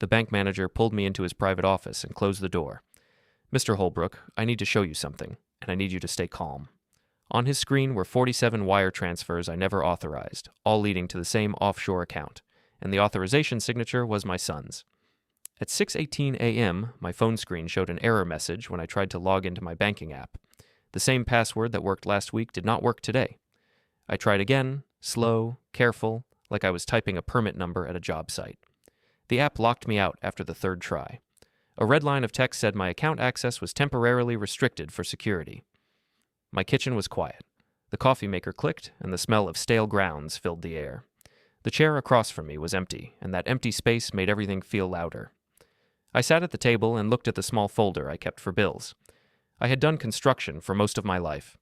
The bank manager pulled me into his private office and closed the door. "Mr. Holbrook, I need to show you something, and I need you to stay calm." On his screen were 47 wire transfers I never authorized, all leading to the same offshore account, and the authorization signature was my son's. At 6:18 a.m., my phone screen showed an error message when I tried to log into my banking app. The same password that worked last week did not work today. I tried again, slow, careful, like I was typing a permit number at a job site. The app locked me out after the third try. A red line of text said my account access was temporarily restricted for security. My kitchen was quiet. The coffee maker clicked, and the smell of stale grounds filled the air. The chair across from me was empty, and that empty space made everything feel louder. I sat at the table and looked at the small folder I kept for bills. I had done construction for most of my life.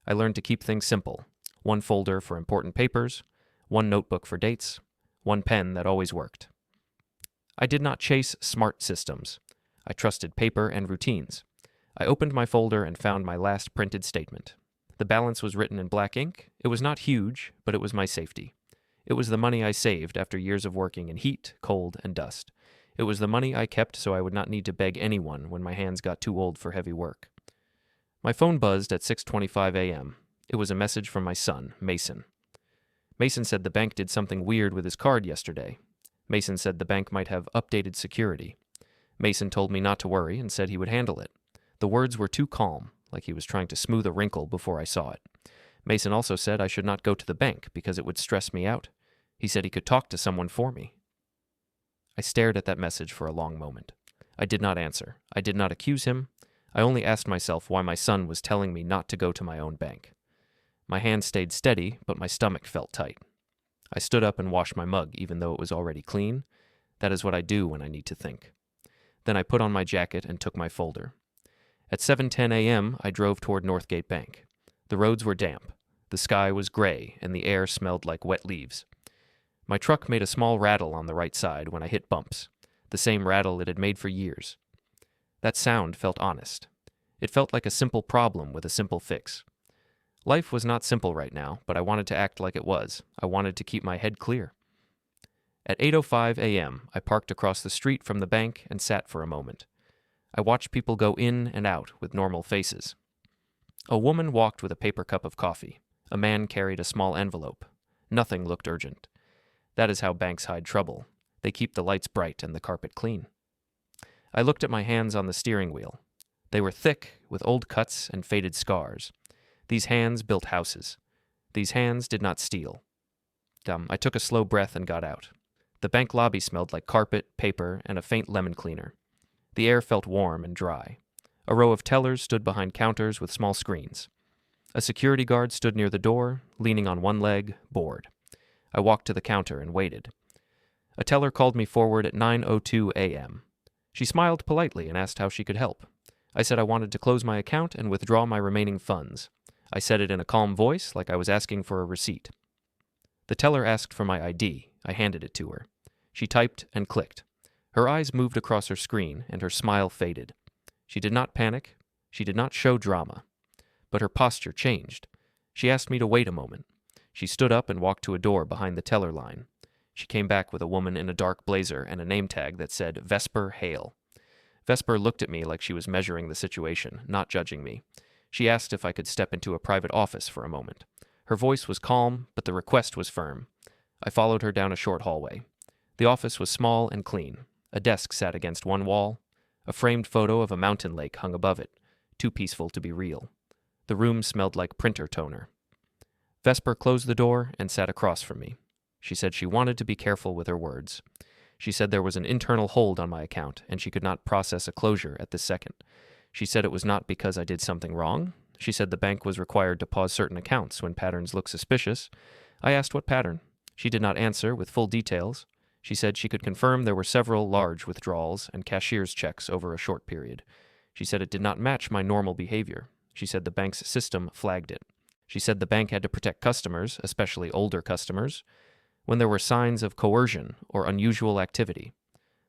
I learned to keep things simple. One folder for important papers, one notebook for dates, one pen that always worked. I did not chase smart systems. I trusted paper and routines. I opened my folder and found my last printed statement. The balance was written in black ink. It was not huge, but it was my safety. It was the money I saved after years of working in heat, cold, and dust. It was the money I kept so I would not need to beg anyone when my hands got too old for heavy work. My phone buzzed at 6:25 a.m. It was a message from my son, Mason. Mason said the bank did something weird with his card yesterday. Mason said the bank might have updated security. Mason told me not to worry and said he would handle it. The words were too calm, like he was trying to smooth a wrinkle before I saw it. Mason also said I should not go to the bank because it would stress me out. He said he could talk to someone for me. I stared at that message for a long moment. I did not answer. I did not accuse him. I only asked myself why my son was telling me not to go to my own bank. My hand stayed steady, but my stomach felt tight. I stood up and washed my mug, even though it was already clean. That is what I do when I need to think. Then I put on my jacket and took my folder. At 7:10 a.m., I drove toward Northgate Bank. The roads were damp. The sky was gray, and the air smelled like wet leaves. My truck made a small rattle on the right side when I hit bumps, the same rattle it had made for years. That sound felt honest. It felt like a simple problem with a simple fix. Life was not simple right now, but I wanted to act like it was. I wanted to keep my head clear. At 8:05 a.m., I parked across the street from the bank and sat for a moment. I watched people go in and out with normal faces. A woman walked with a paper cup of coffee. A man carried a small envelope. Nothing looked urgent. That is how banks hide trouble. They keep the lights bright and the carpet clean. I looked at my hands on the steering wheel. They were thick, with old cuts and faded scars. These hands built houses. These hands did not steal. I took a slow breath and got out. The bank lobby smelled like carpet, paper, and a faint lemon cleaner. The air felt warm and dry. A row of tellers stood behind counters with small screens. A security guard stood near the door, leaning on one leg, bored. I walked to the counter and waited. A teller called me forward at 9:02 a.m. She smiled politely and asked how she could help. I said I wanted to close my account and withdraw my remaining funds. I said it in a calm voice, like I was asking for a receipt. The teller asked for my ID. I handed it to her. She typed and clicked. Her eyes moved across her screen, and her smile faded. She did not panic. She did not show drama. But her posture changed. She asked me to wait a moment. She stood up and walked to a door behind the teller line. She came back with a woman in a dark blazer and a name tag that said Vesper Hale. Vesper looked at me like she was measuring the situation, not judging me. She asked if I could step into a private office for a moment. Her voice was calm, but the request was firm. I followed her down a short hallway. The office was small and clean. A desk sat against one wall. A framed photo of a mountain lake hung above it, too peaceful to be real. The room smelled like printer toner. Vesper closed the door and sat across from me. She said she wanted to be careful with her words. She said there was an internal hold on my account, and she could not process a closure at this second. She said it was not because I did something wrong. She said the bank was required to pause certain accounts when patterns looked suspicious. I asked what pattern. She did not answer with full details. She said she could confirm there were several large withdrawals and cashier's checks over a short period. She said it did not match my normal behavior. She said the bank's system flagged it. She said the bank had to protect customers, especially older customers, when there were signs of coercion or unusual activity.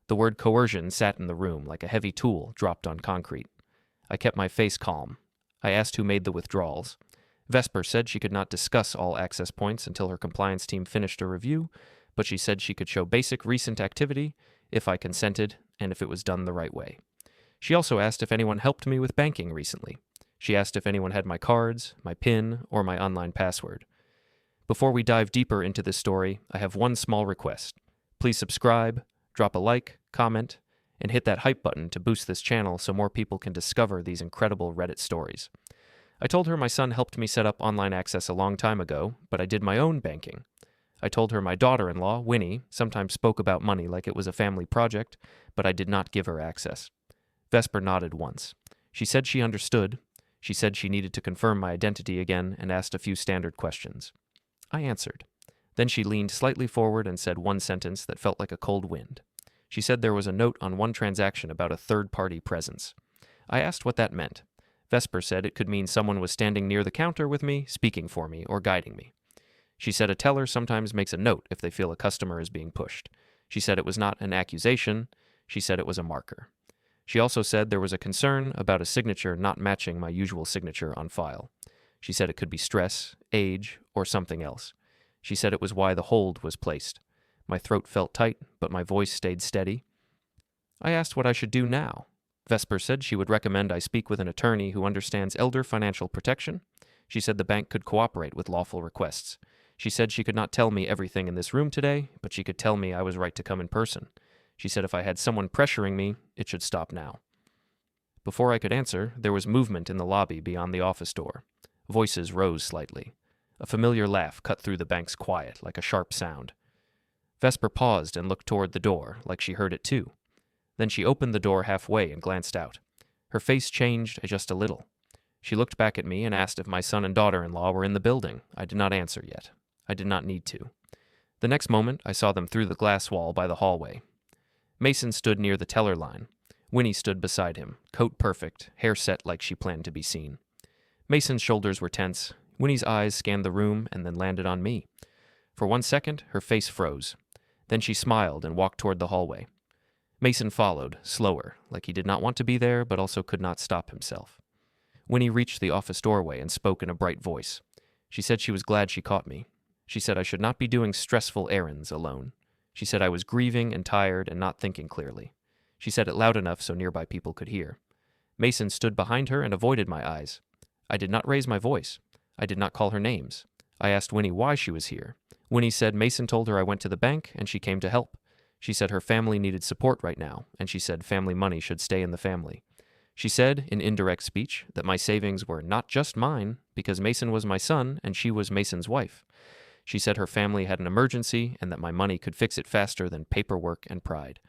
The word coercion sat in the room like a heavy tool dropped on concrete. I kept my face calm. I asked who made the withdrawals. Vesper said she could not discuss all access points until her compliance team finished a review, but she said she could show basic recent activity if I consented, and if it was done the right way. She also asked if anyone helped me with banking recently. She asked if anyone had my cards, my PIN, or my online password. Before we dive deeper into this story, I have one small request. Please subscribe, drop a like, comment, and hit that hype button to boost this channel so more people can discover these incredible Reddit stories. I told her my son helped me set up online access a long time ago, but I did my own banking. I told her my daughter-in-law, Winnie, sometimes spoke about money like it was a family project, but I did not give her access. Vesper nodded once. She said she understood. She said she needed to confirm my identity again and asked a few standard questions. I answered. Then she leaned slightly forward and said one sentence that felt like a cold wind. She said there was a note on one transaction about a third-party presence. I asked what that meant. Vesper said it could mean someone was standing near the counter with me, speaking for me, or guiding me. She said a teller sometimes makes a note if they feel a customer is being pushed. She said it was not an accusation. She said it was a marker. She also said there was a concern about a signature not matching my usual signature on file. She said it could be stress, age, or something else. She said it was why the hold was placed. My throat felt tight, but my voice stayed steady. I asked what I should do now. Vesper said she would recommend I speak with an attorney who understands elder financial protection. She said the bank could cooperate with lawful requests. She said she could not tell me everything in this room today, but she could tell me I was right to come in person. She said if I had someone pressuring me, it should stop now. Before I could answer, there was movement in the lobby beyond the office door. Voices rose slightly. A familiar laugh cut through the bank's quiet like a sharp sound. Vesper paused and looked toward the door, like she heard it too. Then she opened the door halfway and glanced out. Her face changed just a little. She looked back at me and asked if my son and daughter-in-law were in the building. I did not answer yet. I did not need to. The next moment, I saw them through the glass wall by the hallway. Mason stood near the teller line. Winnie stood beside him, coat perfect, hair set like she planned to be seen. Mason's shoulders were tense. Winnie's eyes scanned the room and then landed on me. For 1 second, her face froze. Then she smiled and walked toward the hallway. Mason followed, slower, like he did not want to be there but also could not stop himself. Winnie reached the office doorway and spoke in a bright voice. She said she was glad she caught me. She said I should not be doing stressful errands alone. She said I was grieving and tired and not thinking clearly. She said it loud enough so nearby people could hear. Mason stood behind her and avoided my eyes. I did not raise my voice. I did not call her names. I asked Winnie why she was here. Winnie said Mason told her I went to the bank and she came to help. She said her family needed support right now, and she said family money should stay in the family. She said, in indirect speech, that my savings were not just mine, because Mason was my son and she was Mason's wife. She said her family had an emergency and that my money could fix it faster than paperwork and pride.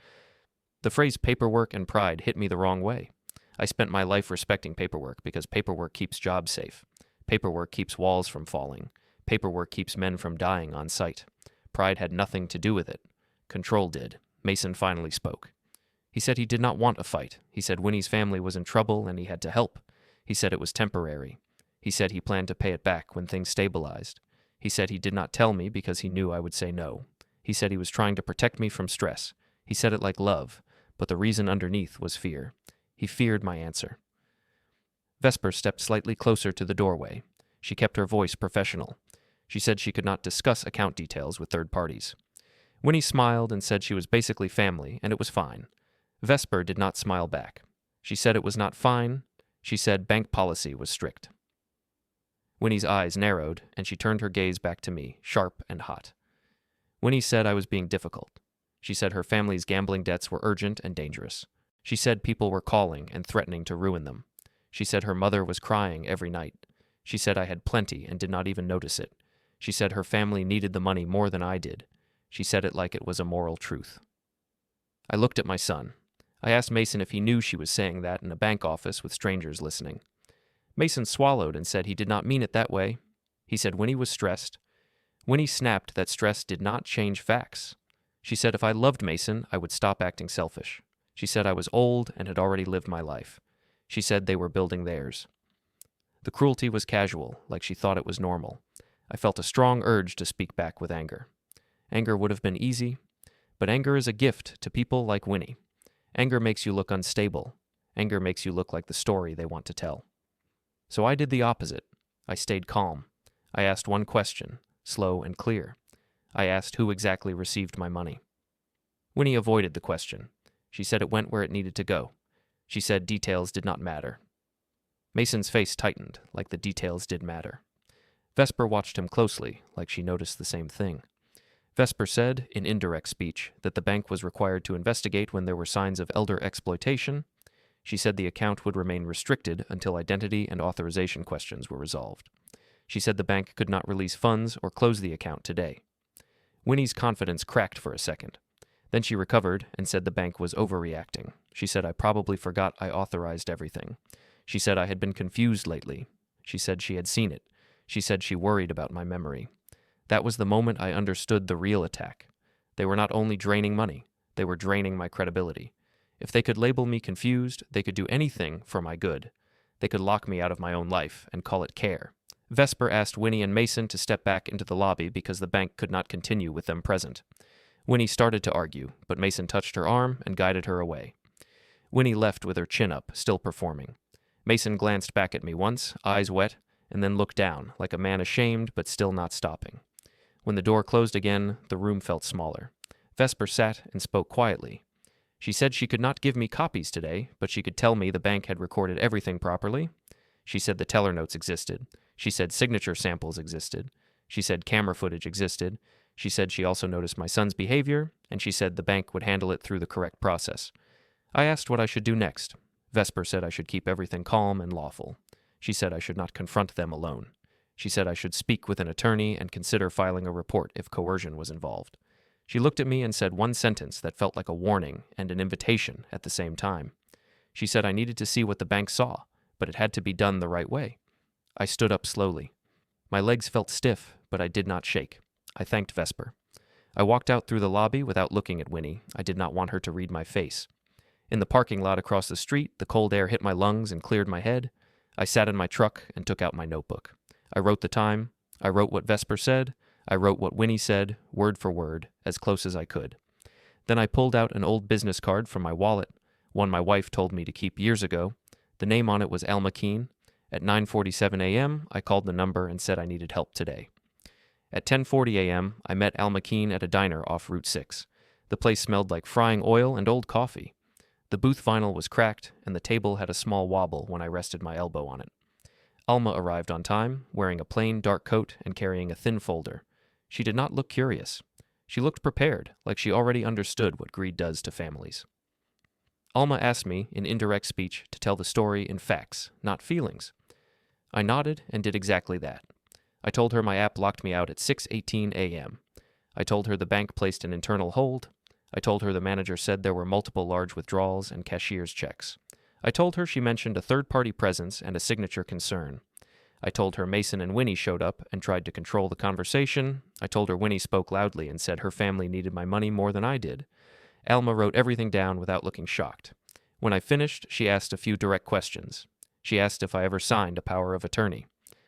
The phrase paperwork and pride hit me the wrong way. I spent my life respecting paperwork because paperwork keeps jobs safe. Paperwork keeps walls from falling. Paperwork keeps men from dying on sight. Pride had nothing to do with it. Control did. Mason finally spoke. He said he did not want a fight. He said Winnie's family was in trouble and he had to help. He said it was temporary. He said he planned to pay it back when things stabilized. He said he did not tell me because he knew I would say no. He said he was trying to protect me from stress. He said it like love, but the reason underneath was fear. He feared my answer. Vesper stepped slightly closer to the doorway. She kept her voice professional. She said she could not discuss account details with third parties. Winnie smiled and said she was basically family, and it was fine. Vesper did not smile back. She said it was not fine. She said bank policy was strict. Winnie's eyes narrowed, and she turned her gaze back to me, sharp and hot. Winnie said I was being difficult. She said her family's gambling debts were urgent and dangerous. She said people were calling and threatening to ruin them. She said her mother was crying every night. She said I had plenty and did not even notice it. She said her family needed the money more than I did. She said it like it was a moral truth. I looked at my son. I asked Mason if he knew she was saying that in a bank office with strangers listening. Mason swallowed and said he did not mean it that way. He said Winnie was stressed. Winnie snapped that stress did not change facts. She said if I loved Mason, I would stop acting selfish. She said I was old and had already lived my life. She said they were building theirs. The cruelty was casual, like she thought it was normal. I felt a strong urge to speak back with anger. Anger would have been easy, but anger is a gift to people like Winnie. Anger makes you look unstable. Anger makes you look like the story they want to tell. So I did the opposite. I stayed calm. I asked one question, slow and clear. I asked who exactly received my money. Winnie avoided the question. She said it went where it needed to go. She said details did not matter. Mason's face tightened, like the details did matter. Vesper watched him closely, like she noticed the same thing. Vesper said, in indirect speech, that the bank was required to investigate when there were signs of elder exploitation. She said the account would remain restricted until identity and authorization questions were resolved. She said the bank could not release funds or close the account today. Winnie's confidence cracked for a second. Then she recovered and said the bank was overreacting. She said I probably forgot I authorized everything. She said I had been confused lately. She said she had seen it. She said she worried about my memory. That was the moment I understood the real attack. They were not only draining money, they were draining my credibility. If they could label me confused, they could do anything for my good. They could lock me out of my own life and call it care. Vesper asked Winnie and Mason to step back into the lobby because the bank could not continue with them present. Winnie started to argue, but Mason touched her arm and guided her away. Winnie left with her chin up, still performing. Mason glanced back at me once, eyes wet, and then looked down, like a man ashamed but still not stopping. When the door closed again, the room felt smaller. Vesper sat and spoke quietly. She said she could not give me copies today, but she could tell me the bank had recorded everything properly. She said the teller notes existed. She said signature samples existed. She said camera footage existed. She said she also noticed my son's behavior, and she said the bank would handle it through the correct process. I asked what I should do next. Vesper said I should keep everything calm and lawful. She said I should not confront them alone. She said I should speak with an attorney and consider filing a report if coercion was involved. She looked at me and said one sentence that felt like a warning and an invitation at the same time. She said I needed to see what the bank saw, but it had to be done the right way. I stood up slowly. My legs felt stiff, but I did not shake. I thanked Vesper. I walked out through the lobby without looking at Winnie. I did not want her to read my face. In the parking lot across the street, the cold air hit my lungs and cleared my head. I sat in my truck and took out my notebook. I wrote the time. I wrote what Vesper said. I wrote what Winnie said, word for word, as close as I could. Then I pulled out an old business card from my wallet, one my wife told me to keep years ago. The name on it was Alma Keene. At 9:47 a.m., I called the number and said I needed help today. At 10:40 a.m., I met Alma Keene at a diner off Route 6. The place smelled like frying oil and old coffee. The booth vinyl was cracked, and the table had a small wobble when I rested my elbow on it. Alma arrived on time, wearing a plain dark coat and carrying a thin folder. She did not look curious. She looked prepared, like she already understood what greed does to families. Alma asked me, in indirect speech, to tell the story in facts, not feelings. I nodded and did exactly that. I told her my app locked me out at 6:18 a.m. I told her the bank placed an internal hold. I told her the manager said there were multiple large withdrawals and cashier's checks. I told her she mentioned a third-party presence and a signature concern. I told her Mason and Winnie showed up and tried to control the conversation. I told her Winnie spoke loudly and said her family needed my money more than I did. Alma wrote everything down without looking shocked. When I finished, she asked a few direct questions. She asked if I ever signed a power of attorney.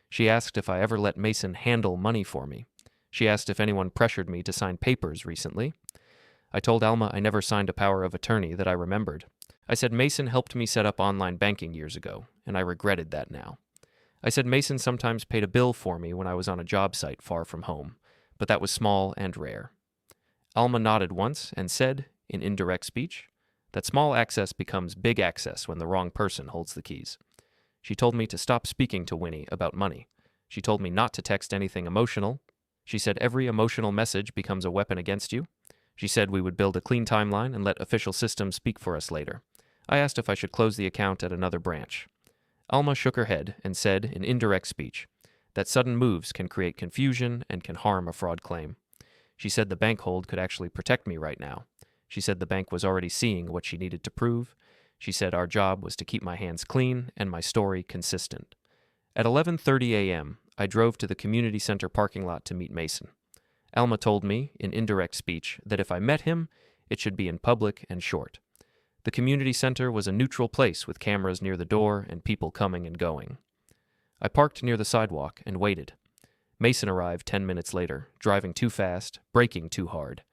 She asked if I ever let Mason handle money for me. She asked if anyone pressured me to sign papers recently. I told Alma I never signed a power of attorney that I remembered. I said Mason helped me set up online banking years ago, and I regretted that now. I said Mason sometimes paid a bill for me when I was on a job site far from home, but that was small and rare. Alma nodded once and said, in indirect speech, that small access becomes big access when the wrong person holds the keys. She told me to stop speaking to Winnie about money. She told me not to text anything emotional. She said every emotional message becomes a weapon against you. She said we would build a clean timeline and let official systems speak for us later. I asked if I should close the account at another branch. Alma shook her head and said, in indirect speech, that sudden moves can create confusion and can harm a fraud claim. She said the bank hold could actually protect me right now. She said the bank was already seeing what she needed to prove. She said our job was to keep my hands clean and my story consistent. At 11:30 a.m., I drove to the community center parking lot to meet Mason. Alma told me, in indirect speech, that if I met him, it should be in public and short. The community center was a neutral place with cameras near the door and people coming and going. I parked near the sidewalk and waited. Mason arrived 10 minutes later, driving too fast, braking too hard.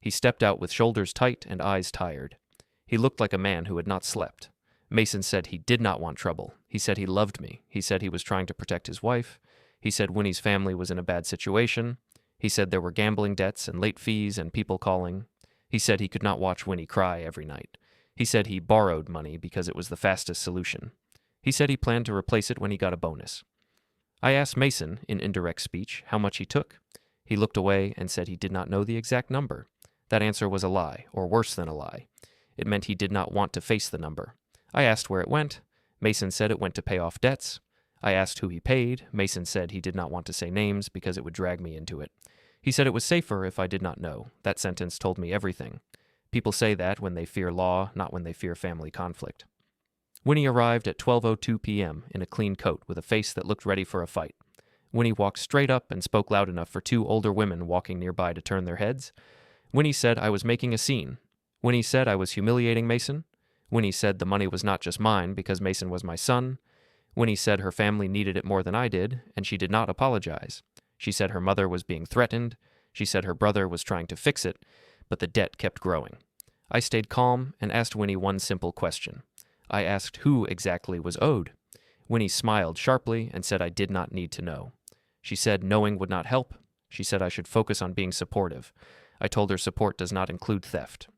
He stepped out with shoulders tight and eyes tired. He looked like a man who had not slept. Mason said he did not want trouble. He said he loved me. He said he was trying to protect his wife. He said Winnie's family was in a bad situation. He said there were gambling debts and late fees and people calling. He said he could not watch Winnie cry every night. He said he borrowed money because it was the fastest solution. He said he planned to replace it when he got a bonus. I asked Mason, in indirect speech, how much he took. He looked away and said he did not know the exact number. That answer was a lie, or worse than a lie. It meant he did not want to face the number. I asked where it went. Mason said it went to pay off debts. I asked who he paid. Mason said he did not want to say names because it would drag me into it. He said it was safer if I did not know. That sentence told me everything. People say that when they fear law, not when they fear family conflict. Winnie arrived at 12:02 p.m. in a clean coat with a face that looked ready for a fight. Winnie walked straight up and spoke loud enough for two older women walking nearby to turn their heads. Winnie said I was making a scene. Winnie said I was humiliating Mason. Winnie said the money was not just mine because Mason was my son. Winnie said her family needed it more than I did, and she did not apologize. She said her mother was being threatened. She said her brother was trying to fix it, but the debt kept growing. I stayed calm and asked Winnie one simple question. I asked who exactly was owed. Winnie smiled sharply and said I did not need to know. She said knowing would not help. She said I should focus on being supportive. I told her support does not include theft.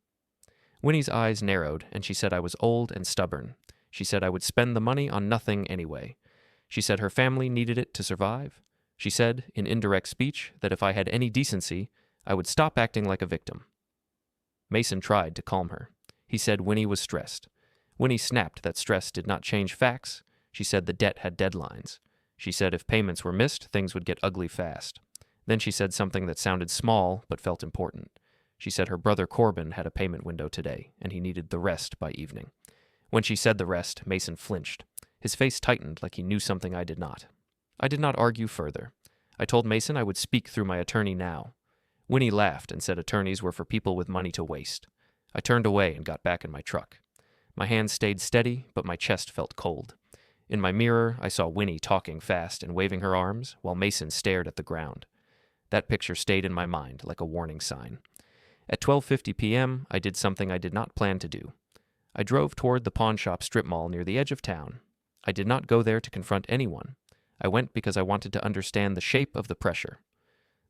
Winnie's eyes narrowed, and she said I was old and stubborn. She said I would spend the money on nothing anyway. She said her family needed it to survive. She said, in indirect speech, that if I had any decency, I would stop acting like a victim. Mason tried to calm her. He said Winnie was stressed. Winnie snapped that stress did not change facts. She said the debt had deadlines. She said if payments were missed, things would get ugly fast. Then she said something that sounded small but felt important. She said her brother Corbin had a payment window today, and he needed the rest by evening. When she said the rest, Mason flinched. His face tightened like he knew something I did not. I did not argue further. I told Mason I would speak through my attorney now. Winnie laughed and said attorneys were for people with money to waste. I turned away and got back in my truck. My hands stayed steady, but my chest felt cold. In my mirror, I saw Winnie talking fast and waving her arms, while Mason stared at the ground. That picture stayed in my mind like a warning sign. At 12:50 p.m., I did something I did not plan to do. I drove toward the pawn shop strip mall near the edge of town. I did not go there to confront anyone. I went because I wanted to understand the shape of the pressure.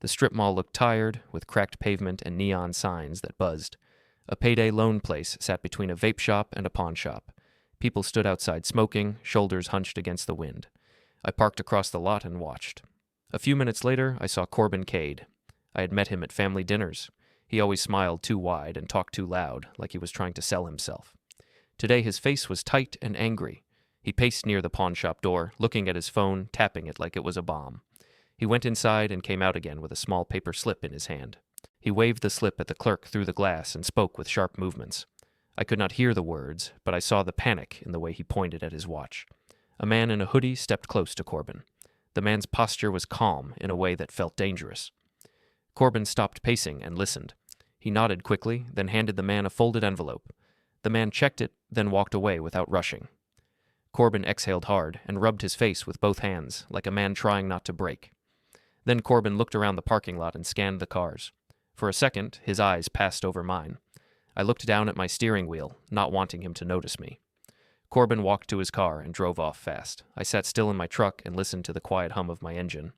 The strip mall looked tired, with cracked pavement and neon signs that buzzed. A payday loan place sat between a vape shop and a pawn shop. People stood outside smoking, shoulders hunched against the wind. I parked across the lot and watched. A few minutes later, I saw Corbin Cade. I had met him at family dinners. He always smiled too wide and talked too loud, like he was trying to sell himself. Today his face was tight and angry. He paced near the pawn shop door, looking at his phone, tapping it like it was a bomb. He went inside and came out again with a small paper slip in his hand. He waved the slip at the clerk through the glass and spoke with sharp movements. I could not hear the words, but I saw the panic in the way he pointed at his watch. A man in a hoodie stepped close to Corbin. The man's posture was calm in a way that felt dangerous. Corbin stopped pacing and listened. He nodded quickly, then handed the man a folded envelope. The man checked it, then walked away without rushing. Corbin exhaled hard and rubbed his face with both hands, like a man trying not to break. Then Corbin looked around the parking lot and scanned the cars. For a second, his eyes passed over mine. I looked down at my steering wheel, not wanting him to notice me. Corbin walked to his car and drove off fast. I sat still in my truck and listened to the quiet hum of my engine.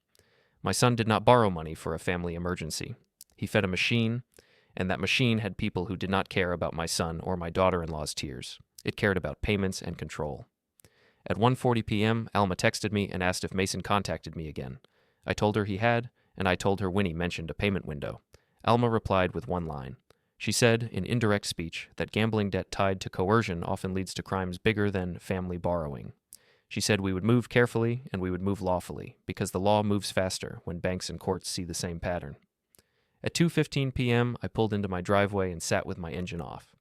My son did not borrow money for a family emergency. He fed a machine, and that machine had people who did not care about my son or my daughter-in-law's tears. It cared about payments and control. At 1:40 p.m., Alma texted me and asked if Mason contacted me again. I told her he had, and I told her Winnie mentioned a payment window. Alma replied with one line. She said, in indirect speech, that gambling debt tied to coercion often leads to crimes bigger than family borrowing. She said we would move carefully and we would move lawfully, because the law moves faster when banks and courts see the same pattern. At 2:15 p.m., I pulled into my driveway and sat with my engine off.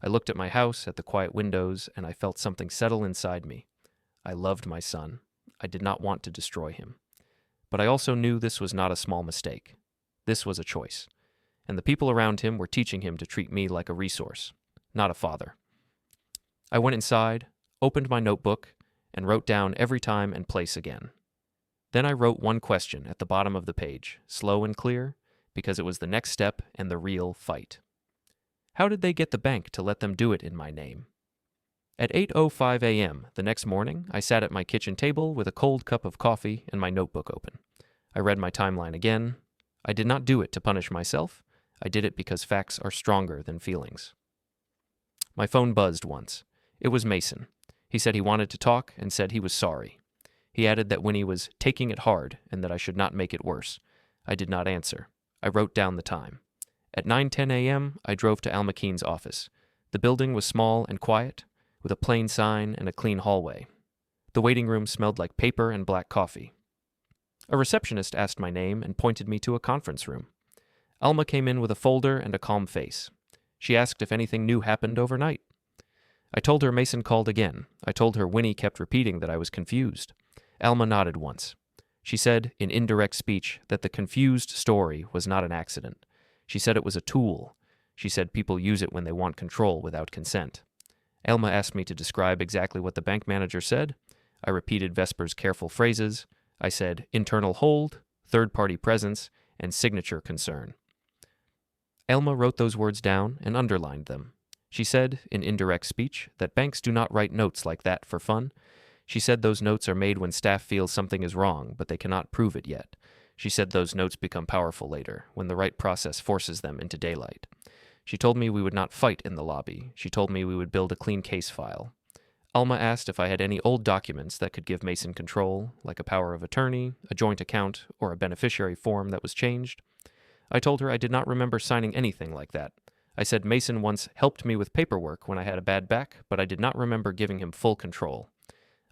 I looked at my house, at the quiet windows, and I felt something settle inside me. I loved my son. I did not want to destroy him. But I also knew this was not a small mistake. This was a choice. And the people around him were teaching him to treat me like a resource, not a father. I went inside, opened my notebook, and wrote down every time and place again. Then I wrote one question at the bottom of the page, slow and clear, because it was the next step and the real fight. How did they get the bank to let them do it in my name? At 8:05 a.m. the next morning, I sat at my kitchen table with a cold cup of coffee and my notebook open. I read my timeline again. I did not do it to punish myself. I did it because facts are stronger than feelings. My phone buzzed once. It was Mason. He said he wanted to talk and said he was sorry. He added that Winnie was taking it hard and that I should not make it worse. I did not answer. I wrote down the time. At 9:10 a.m., I drove to Alma Keene's office. The building was small and quiet, with a plain sign and a clean hallway. The waiting room smelled like paper and black coffee. A receptionist asked my name and pointed me to a conference room. Alma came in with a folder and a calm face. She asked if anything new happened overnight. I told her Mason called again. I told her Winnie kept repeating that I was confused. Alma nodded once. She said, in indirect speech, that the confused story was not an accident. She said it was a tool. She said people use it when they want control without consent. Alma asked me to describe exactly what the bank manager said. I repeated Vesper's careful phrases. I said internal hold, third-party presence, and signature concern. Alma wrote those words down and underlined them. She said, in indirect speech, that banks do not write notes like that for fun. She said those notes are made when staff feels something is wrong, but they cannot prove it yet. She said those notes become powerful later, when the right process forces them into daylight. She told me we would not fight in the lobby. She told me we would build a clean case file. Alma asked if I had any old documents that could give Mason control, like a power of attorney, a joint account, or a beneficiary form that was changed. I told her I did not remember signing anything like that. I said Mason once helped me with paperwork when I had a bad back, but I did not remember giving him full control.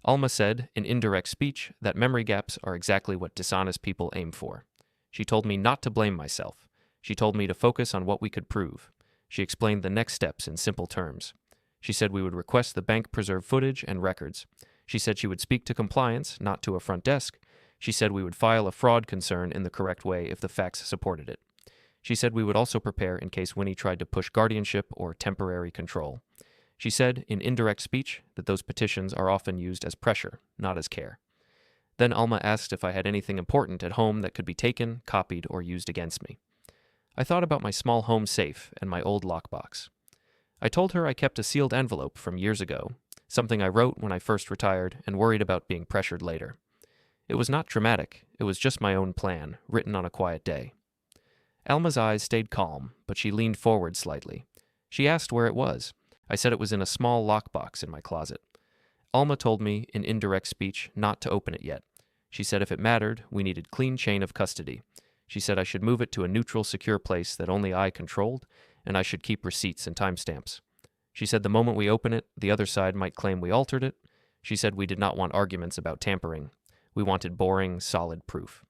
Alma said, in indirect speech, that memory gaps are exactly what dishonest people aim for. She told me not to blame myself. She told me to focus on what we could prove. She explained the next steps in simple terms. She said we would request the bank preserve footage and records. She said she would speak to compliance, not to a front desk. She said we would file a fraud concern in the correct way if the facts supported it. She said we would also prepare in case Winnie tried to push guardianship or temporary control. She said, in indirect speech, that those petitions are often used as pressure, not as care. Then Alma asked if I had anything important at home that could be taken, copied, or used against me. I thought about my small home safe and my old lockbox. I told her I kept a sealed envelope from years ago, something I wrote when I first retired and worried about being pressured later. It was not dramatic, it was just my own plan, written on a quiet day. Alma's eyes stayed calm, but she leaned forward slightly. She asked where it was. I said it was in a small lockbox in my closet. Alma told me, in indirect speech, not to open it yet. She said if it mattered, we needed clean chain of custody. She said I should move it to a neutral, secure place that only I controlled, and I should keep receipts and timestamps. She said the moment we open it, the other side might claim we altered it. She said we did not want arguments about tampering. We wanted boring, solid proof.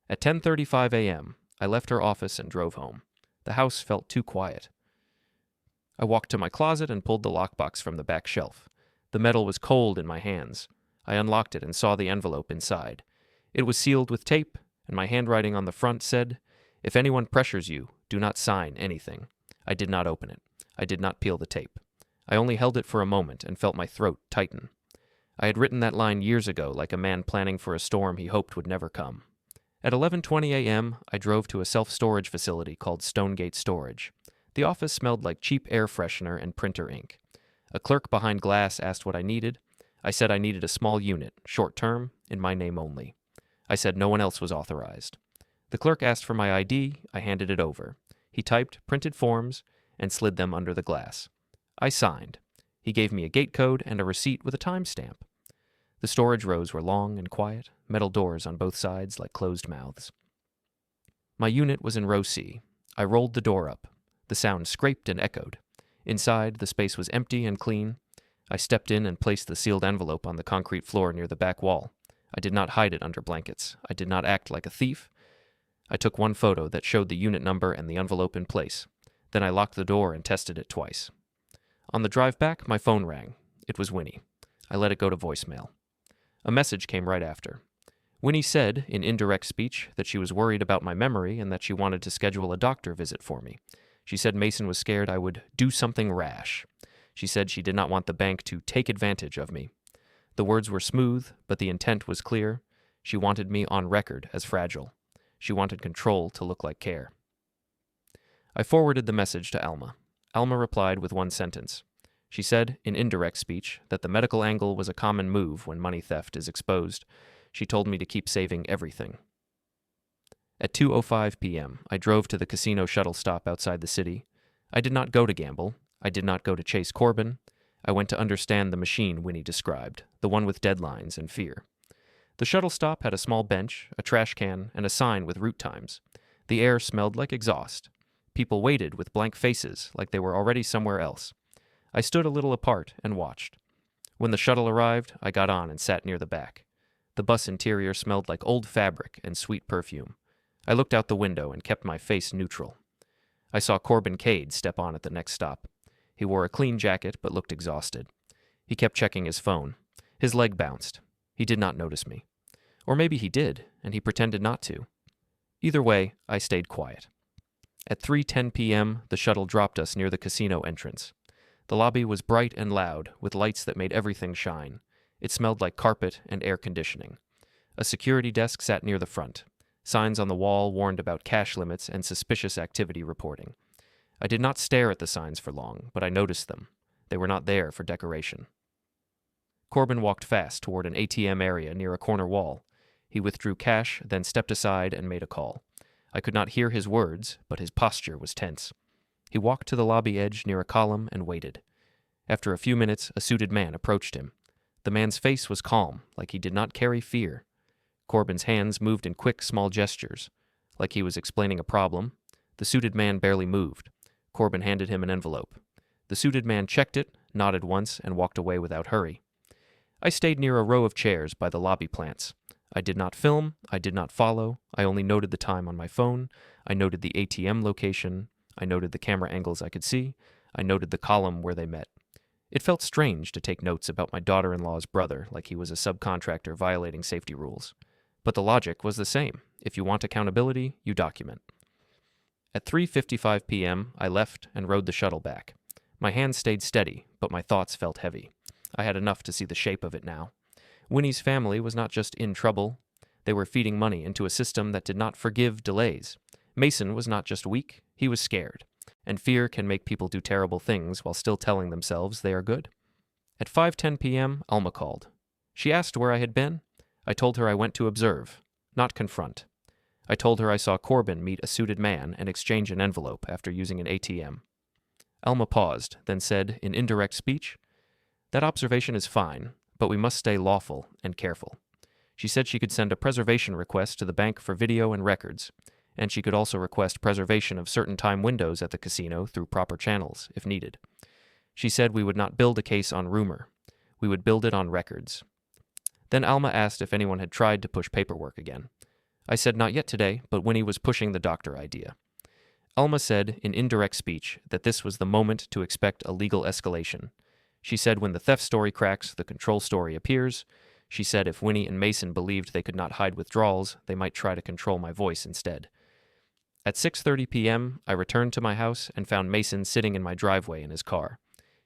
At 10:35 a.m., I left her office and drove home. The house felt too quiet. I walked to my closet and pulled the lockbox from the back shelf. The metal was cold in my hands. I unlocked it and saw the envelope inside. It was sealed with tape, and my handwriting on the front said, "If anyone pressures you, do not sign anything." I did not open it. I did not peel the tape. I only held it for a moment and felt my throat tighten. I had written that line years ago like a man planning for a storm he hoped would never come. At 11:20 a.m., I drove to a self-storage facility called Stonegate Storage. The office smelled like cheap air freshener and printer ink. A clerk behind glass asked what I needed. I said I needed a small unit, short-term, in my name only. I said no one else was authorized. The clerk asked for my ID. I handed it over. He typed printed forms and slid them under the glass. I signed. He gave me a gate code and a receipt with a timestamp. The storage rows were long and quiet, metal doors on both sides like closed mouths. My unit was in row C. I rolled the door up. The sound scraped and echoed. Inside, the space was empty and clean. I stepped in and placed the sealed envelope on the concrete floor near the back wall. I did not hide it under blankets. I did not act like a thief. I took one photo that showed the unit number and the envelope in place. Then I locked the door and tested it twice. On the drive back, my phone rang. It was Winnie. I let it go to voicemail. A message came right after. Winnie said, in indirect speech, that she was worried about my memory and that she wanted to schedule a doctor visit for me. She said Mason was scared I would do something rash. She said she did not want the bank to take advantage of me. The words were smooth, but the intent was clear. She wanted me on record as fragile. She wanted control to look like care. I forwarded the message to Alma. Alma replied with one sentence. She said, in indirect speech, that the medical angle was a common move when money theft is exposed. She told me to keep saving everything. At 2:05 p.m., I drove to the casino shuttle stop outside the city. I did not go to gamble. I did not go to chase Corbin. I went to understand the machine Winnie described, the one with deadlines and fear. The shuttle stop had a small bench, a trash can, and a sign with route times. The air smelled like exhaust. People waited with blank faces, like they were already somewhere else. I stood a little apart and watched. When the shuttle arrived, I got on and sat near the back. The bus interior smelled like old fabric and sweet perfume. I looked out the window and kept my face neutral. I saw Corbin Cade step on at the next stop. He wore a clean jacket but looked exhausted. He kept checking his phone. His leg bounced. He did not notice me. Or maybe he did, and he pretended not to. Either way, I stayed quiet. At 3:10 p.m., the shuttle dropped us near the casino entrance. The lobby was bright and loud, with lights that made everything shine. It smelled like carpet and air conditioning. A security desk sat near the front. Signs on the wall warned about cash limits and suspicious activity reporting. I did not stare at the signs for long, but I noticed them. They were not there for decoration. Corbin walked fast toward an ATM area near a corner wall. He withdrew cash, then stepped aside and made a call. I could not hear his words, but his posture was tense. He walked to the lobby edge near a column and waited. After a few minutes, a suited man approached him. The man's face was calm, like he did not carry fear. Corbin's hands moved in quick, small gestures, like he was explaining a problem. The suited man barely moved. Corbin handed him an envelope. The suited man checked it, nodded once, and walked away without hurry. I stayed near a row of chairs by the lobby plants. I did not film, I did not follow, I only noted the time on my phone, I noted the ATM location, I noted the camera angles I could see, I noted the column where they met. It felt strange to take notes about my daughter-in-law's brother like he was a subcontractor violating safety rules. But the logic was the same. If you want accountability, you document. At 3:55 p.m., I left and rode the shuttle back. My hands stayed steady, but my thoughts felt heavy. I had enough to see the shape of it now. Winnie's family was not just in trouble. They were feeding money into a system that did not forgive delays. Mason was not just weak, he was scared. And fear can make people do terrible things while still telling themselves they are good. At 5:10 p.m., Alma called. She asked where I had been. I told her I went to observe, not confront. I told her I saw Corbin meet a suited man and exchange an envelope after using an ATM. Alma paused, then said in indirect speech, "That observation is fine, but we must stay lawful and careful." She said she could send a preservation request to the bank for video and records, and she could also request preservation of certain time windows at the casino through proper channels, if needed. She said we would not build a case on rumor. We would build it on records. Then Alma asked if anyone had tried to push paperwork again. I said not yet today, but Winnie was pushing the doctor idea. Alma said in indirect speech that this was the moment to expect a legal escalation. She said when the theft story cracks, the control story appears. She said if Winnie and Mason believed they could not hide withdrawals, they might try to control my voice instead. At 6:30 p.m., I returned to my house and found Mason sitting in my driveway in his car.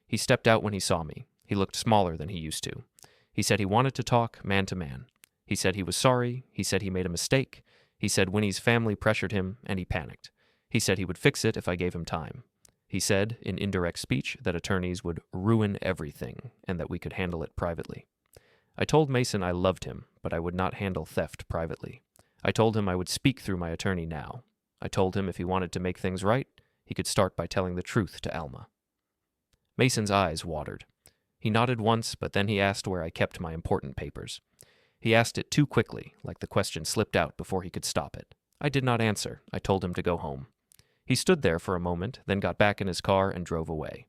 He stepped out when he saw me. He looked smaller than he used to. He said he wanted to talk man to man. He said he was sorry. He said he made a mistake. He said Winnie's family pressured him, and he panicked. He said he would fix it if I gave him time. He said, in indirect speech, that attorneys would ruin everything, and that we could handle it privately. I told Mason I loved him, but I would not handle theft privately. I told him I would speak through my attorney now. I told him if he wanted to make things right, he could start by telling the truth to Alma. Mason's eyes watered. He nodded once, but then he asked where I kept my important papers. He asked it too quickly, like the question slipped out before he could stop it. I did not answer. I told him to go home. He stood there for a moment, then got back in his car and drove away.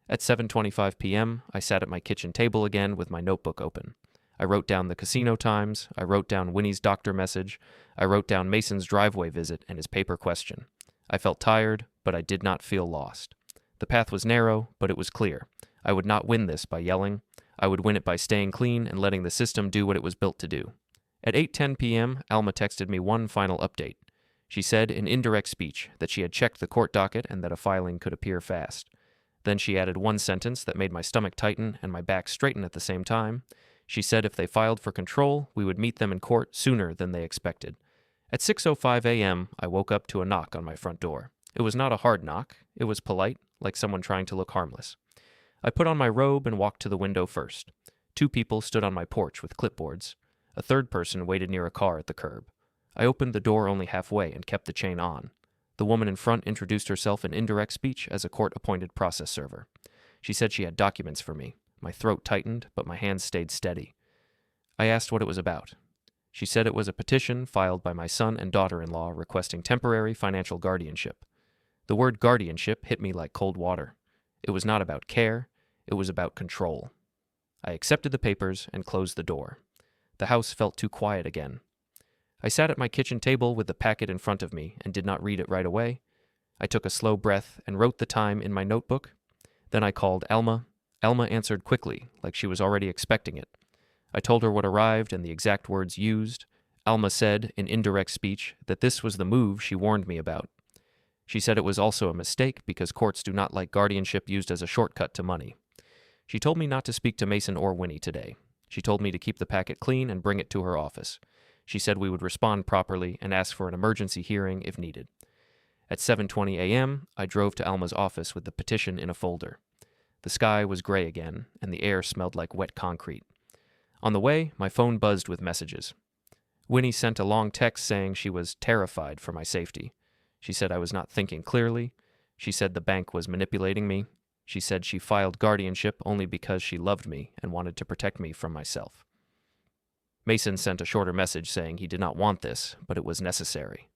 At 7:25 p.m., I sat at my kitchen table again with my notebook open. I wrote down the casino times, I wrote down Winnie's doctor message, I wrote down Mason's driveway visit and his paper question. I felt tired, but I did not feel lost. The path was narrow, but it was clear. I would not win this by yelling. I would win it by staying clean and letting the system do what it was built to do. At 8:10 p.m., Alma texted me one final update. She said in indirect speech that she had checked the court docket and that a filing could appear fast. Then she added one sentence that made my stomach tighten and my back straighten at the same time. She said if they filed for control, we would meet them in court sooner than they expected. At 6:05 a.m., I woke up to a knock on my front door. It was not a hard knock. It was polite, like someone trying to look harmless. I put on my robe and walked to the window first. 2 people stood on my porch with clipboards. A third person waited near a car at the curb. I opened the door only halfway and kept the chain on. The woman in front introduced herself in indirect speech as a court-appointed process server. She said she had documents for me. My throat tightened, but my hands stayed steady. I asked what it was about. She said it was a petition filed by my son and daughter-in-law requesting temporary financial guardianship. The word guardianship hit me like cold water. It was not about care, it was about control. I accepted the papers and closed the door. The house felt too quiet again. I sat at my kitchen table with the packet in front of me and did not read it right away. I took a slow breath and wrote the time in my notebook. Then I called Alma. Alma answered quickly, like she was already expecting it. I told her what arrived and the exact words used. Alma said, in indirect speech, that this was the move she warned me about. She said it was also a mistake because courts do not like guardianship used as a shortcut to money. She told me not to speak to Mason or Winnie today. She told me to keep the packet clean and bring it to her office. She said we would respond properly and ask for an emergency hearing if needed. At 7:20 a.m., I drove to Alma's office with the petition in a folder. The sky was gray again, and the air smelled like wet concrete. On the way, my phone buzzed with messages. Winnie sent a long text saying she was terrified for my safety. She said I was not thinking clearly. She said the bank was manipulating me. She said she filed guardianship only because she loved me and wanted to protect me from myself. Mason sent a shorter message saying he did not want this, but it was necessary.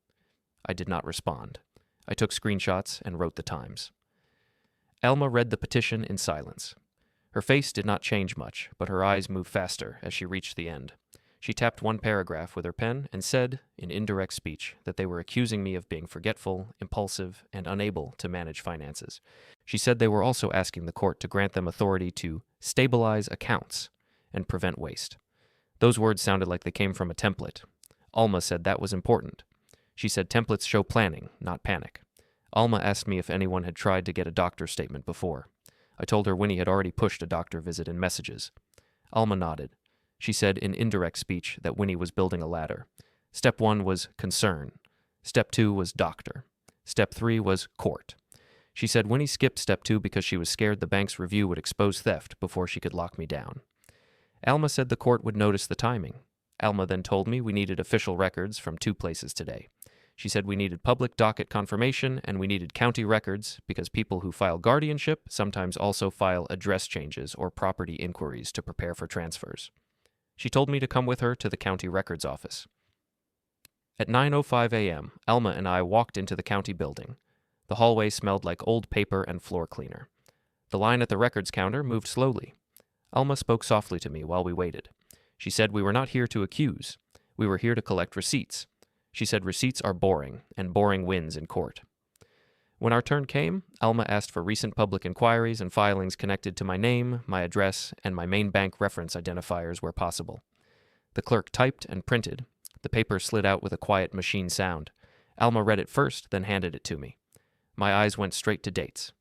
I did not respond. I took screenshots and wrote the times. Alma read the petition in silence. Her face did not change much, but her eyes moved faster as she reached the end. She tapped one paragraph with her pen and said, in indirect speech, that they were accusing me of being forgetful, impulsive, and unable to manage finances. She said they were also asking the court to grant them authority to stabilize accounts and prevent waste. Those words sounded like they came from a template. Alma said that was important. She said templates show planning, not panic. Alma asked me if anyone had tried to get a doctor's statement before. I told her Winnie had already pushed a doctor visit in messages. Alma nodded. She said in indirect speech that Winnie was building a ladder. Step 1 was concern. Step 2 was doctor. Step 3 was court. She said Winnie skipped step 2 because she was scared the bank's review would expose theft before she could lock me down. Alma said the court would notice the timing. Alma then told me we needed official records from 2 places today. She said we needed public docket confirmation and we needed county records because people who file guardianship sometimes also file address changes or property inquiries to prepare for transfers. She told me to come with her to the county records office. At 9:05 a.m., Alma and I walked into the county building. The hallway smelled like old paper and floor cleaner. The line at the records counter moved slowly. Alma spoke softly to me while we waited. She said we were not here to accuse. We were here to collect receipts. She said receipts are boring, and boring wins in court. When our turn came, Alma asked for recent public inquiries and filings connected to my name, my address, and my main bank reference identifiers where possible. The clerk typed and printed. The paper slid out with a quiet machine sound. Alma read it first, then handed it to me. My eyes went straight to dates.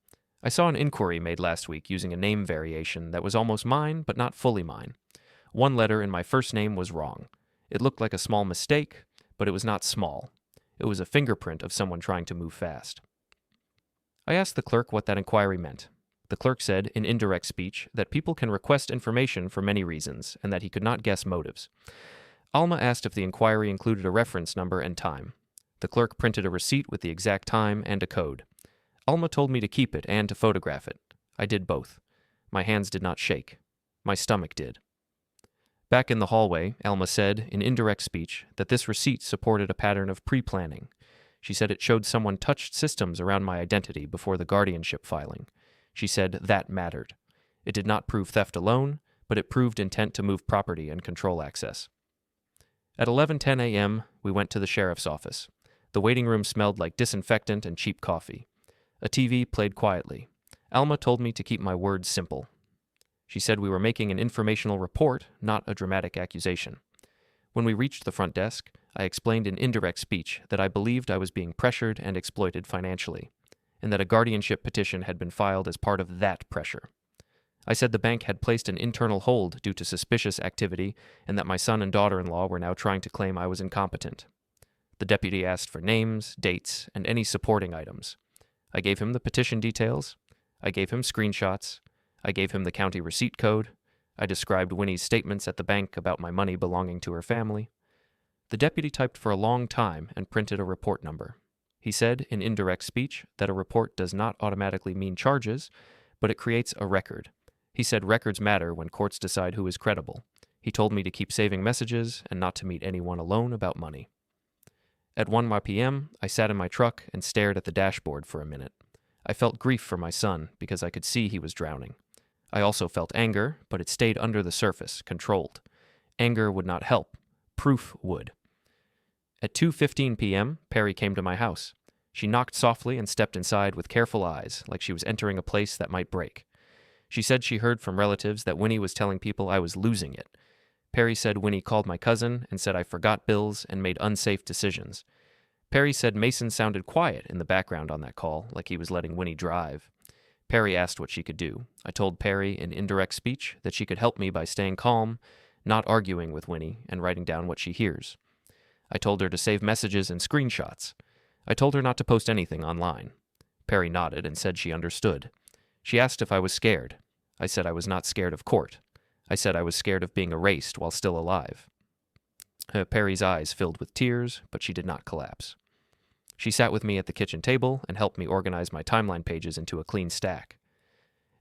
I saw an inquiry made last week using a name variation that was almost mine, but not fully mine. One letter in my first name was wrong. It looked like a small mistake, but it was not small. It was a fingerprint of someone trying to move fast. I asked the clerk what that inquiry meant. The clerk said, in indirect speech, that people can request information for many reasons, and that he could not guess motives. Alma asked if the inquiry included a reference number and time. The clerk printed a receipt with the exact time and a code. Alma told me to keep it and to photograph it. I did both. My hands did not shake. My stomach did. Back in the hallway, Alma said, in indirect speech, that this receipt supported a pattern of pre-planning. She said it showed someone touched systems around my identity before the guardianship filing. She said that mattered. It did not prove theft alone, but it proved intent to move property and control access. At 11:10 a.m., we went to the sheriff's office. The waiting room smelled like disinfectant and cheap coffee. A TV played quietly. Alma told me to keep my words simple. She said we were making an informational report, not a dramatic accusation. When we reached the front desk, I explained in indirect speech that I believed I was being pressured and exploited financially, and that a guardianship petition had been filed as part of that pressure. I said the bank had placed an internal hold due to suspicious activity and that my son and daughter-in-law were now trying to claim I was incompetent. The deputy asked for names, dates, and any supporting items. I gave him the petition details. I gave him screenshots. I gave him the county receipt code. I described Winnie's statements at the bank about my money belonging to her family. The deputy typed for a long time and printed a report number. He said, in indirect speech, that a report does not automatically mean charges, but it creates a record. He said records matter when courts decide who is credible. He told me to keep saving messages and not to meet anyone alone about money. At 1 p.m., I sat in my truck and stared at the dashboard for a minute. I felt grief for my son because I could see he was drowning. I also felt anger, but it stayed under the surface, controlled. Anger would not help. Proof would. At 2:15 p.m., Perry came to my house. She knocked softly and stepped inside with careful eyes, like she was entering a place that might break. She said she heard from relatives that Winnie was telling people I was losing it. Perry said Winnie called my cousin and said I forgot bills and made unsafe decisions. Perry said Mason sounded quiet in the background on that call, like he was letting Winnie drive. Perry asked what she could do. I told Perry in indirect speech that she could help me by staying calm, not arguing with Winnie, and writing down what she hears. I told her to save messages and screenshots. I told her not to post anything online. Perry nodded and said she understood. She asked if I was scared. I said I was not scared of court. I said I was scared of being erased while still alive. Perry's eyes filled with tears, but she did not collapse. She sat with me at the kitchen table and helped me organize my timeline pages into a clean stack.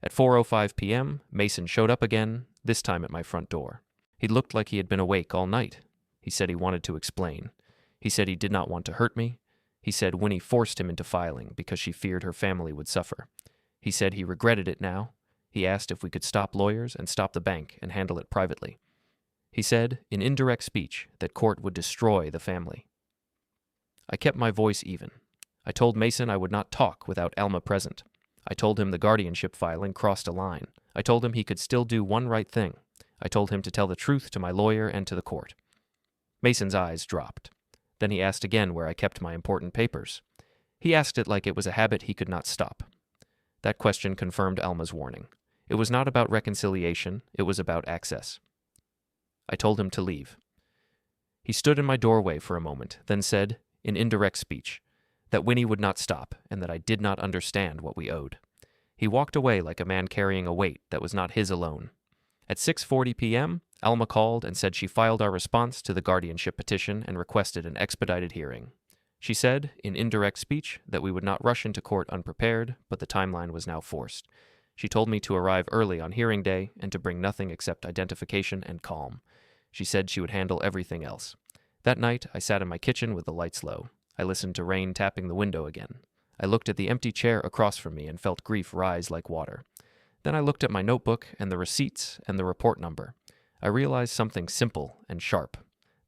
At 4:05 p.m., Mason showed up again, this time at my front door. He looked like he had been awake all night. He said he wanted to explain. He said he did not want to hurt me. He said Winnie forced him into filing because she feared her family would suffer. He said he regretted it now. He asked if we could stop lawyers and stop the bank and handle it privately. He said, in indirect speech, that court would destroy the family. I kept my voice even. I told Mason I would not talk without Alma present. I told him the guardianship filing crossed a line. I told him he could still do one right thing. I told him to tell the truth to my lawyer and to the court. Mason's eyes dropped. Then he asked again where I kept my important papers. He asked it like it was a habit he could not stop. That question confirmed Alma's warning. It was not about reconciliation, it was about access. I told him to leave. He stood in my doorway for a moment, then said, in indirect speech, that Winnie would not stop and that I did not understand what we owed. He walked away like a man carrying a weight that was not his alone. At 6:40 p.m., Alma called and said she filed our response to the guardianship petition and requested an expedited hearing. She said, in indirect speech, that we would not rush into court unprepared, but the timeline was now forced. She told me to arrive early on hearing day and to bring nothing except identification and calm. She said she would handle everything else. That night, I sat in my kitchen with the lights low. I listened to rain tapping the window again. I looked at the empty chair across from me and felt grief rise like water. Then I looked at my notebook and the receipts and the report number. I realized something simple and sharp.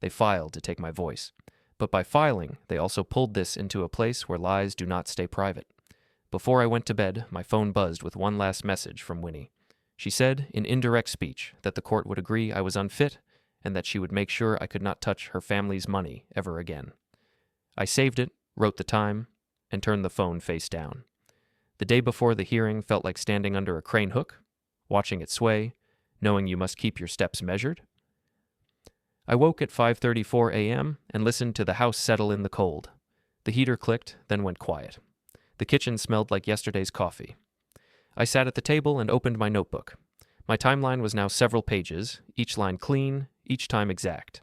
They filed to take my voice. But by filing, they also pulled this into a place where lies do not stay private. Before I went to bed, my phone buzzed with one last message from Winnie. She said, in indirect speech, that the court would agree I was unfit and that she would make sure I could not touch her family's money ever again. I saved it, wrote the time, and turned the phone face down. The day before the hearing felt like standing under a crane hook, watching it sway, knowing you must keep your steps measured. I woke at 5:34 a.m. and listened to the house settle in the cold. The heater clicked, then went quiet. The kitchen smelled like yesterday's coffee. I sat at the table and opened my notebook. My timeline was now several pages, each line clean, each time exact.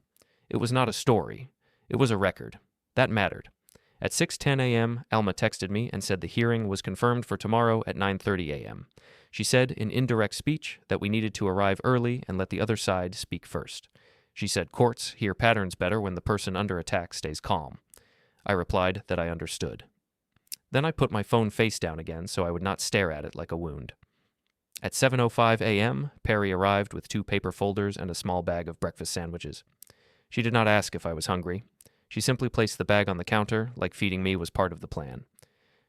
It was not a story. It was a record. That mattered. At 6:10 a.m., Alma texted me and said the hearing was confirmed for tomorrow at 9:30 a.m. She said in indirect speech that we needed to arrive early and let the other side speak first. She said courts hear patterns better when the person under attack stays calm. I replied that I understood. Then I put my phone face down again so I would not stare at it like a wound. At 7:05 a.m., Perry arrived with 2 paper folders and a small bag of breakfast sandwiches. She did not ask if I was hungry. She simply placed the bag on the counter, like feeding me was part of the plan.